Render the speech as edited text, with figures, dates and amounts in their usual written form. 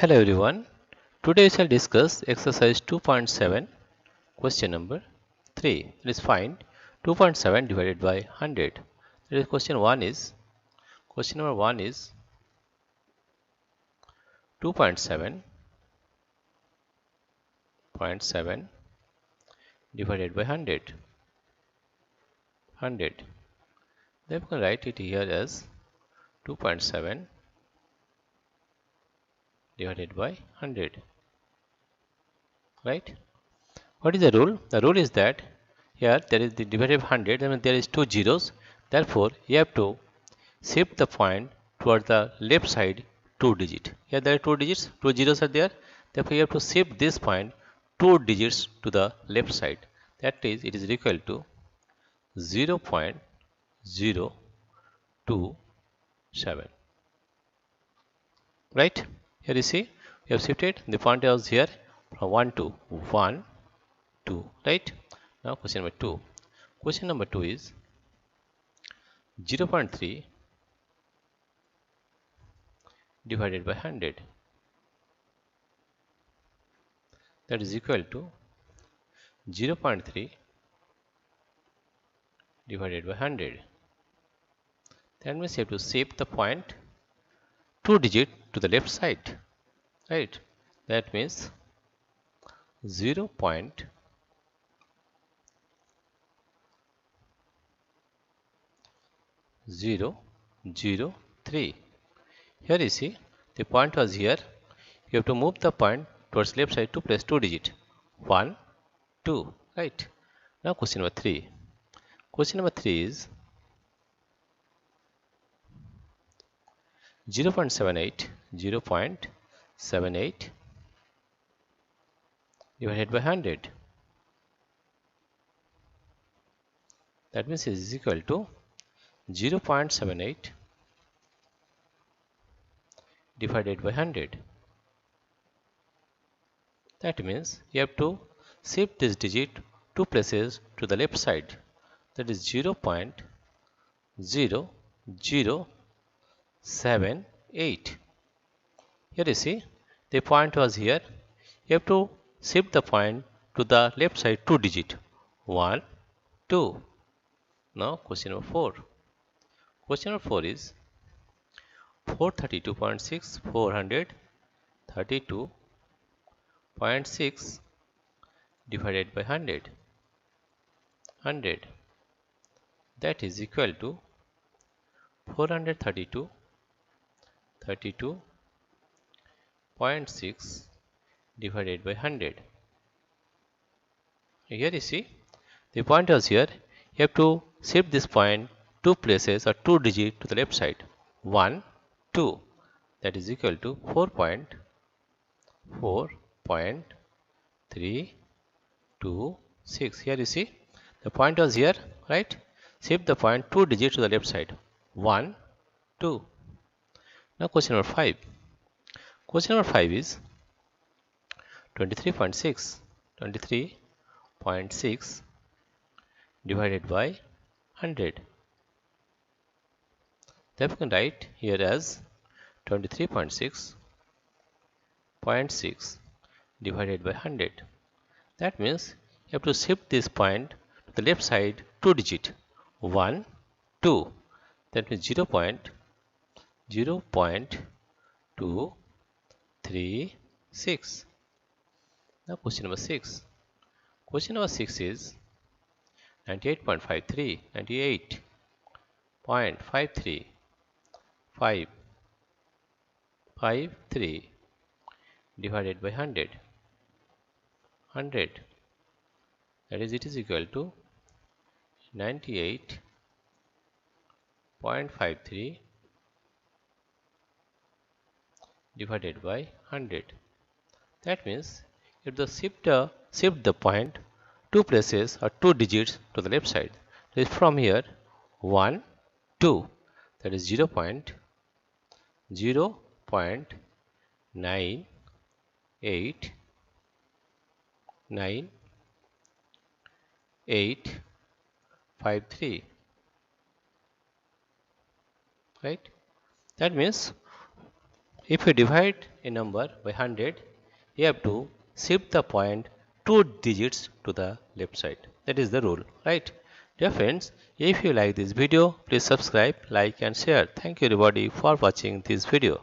Hello everyone. Today we shall discuss exercise 2.7 question number 3. It is find 2.7 divided by 100. That is question number 1 is 2.7 divided by 100. Then we can write it here as 2.7 divided by 100. Right? What is the rule? The rule is that here there is the divided by 100, and there is two zeros. Therefore, you have to shift the point towards the left side 2 digit. Here there are 2 digits, 2 zeros are there. Therefore, you have to shift this point 2 digits to the left side. That is, it is equal to 0.027. Right? Here you see, we have shifted the point was here from 1 to 1, 2. Right? Now, question number 2. Question number 2 is 0.3 divided by 100. That is equal to 0.3 divided by 100. That means you have to shift the point 2 digit to the left side. Right? That means 0.003. Here you see, the point was here. You have to move the point towards left side to place 2 digit. 1, 2. Right? Now question number 3. Question number 3 is 0.78 divided by 100. That means it is equal to 0.78 divided by 100. That means you have to shift this digit 2 places to the left side. That is 0.0078. Here you see, the point was here. You have to shift the point to the left side 2 digit. 1, 2. Now question number 4. Question number 4 is 432.6 divided by 100. That is equal to 432.6 divided by 100. Here you see, the point was here. You have to shift this point 2 places or 2 digit to the left side. 1, 2. That is equal to 4.326. Here you see, the point was here, right? Shift the point 2 digits to the left side. 1, 2. Now question number 5. Question number 5 is 23.6 divided by 100. Therefore, we can write here as 23.6 divided by 100. That means you have to shift this point to the left side 2 digit. 1, 2. That means 0.236. Now question number 6. Question number 6 is 98.53 divided by 100. That is, it is equal to 98.53 divided by 100. That means if the shift the point 2 places or 2 digits to the left side, that is from here 1, 2. That is 0.9853. Right? That means If you divide a number by 100, you have to shift the point 2 digits to the left side. That is the rule, right? Dear friends, if you like this video, please subscribe, like and share. Thank you everybody for watching this video.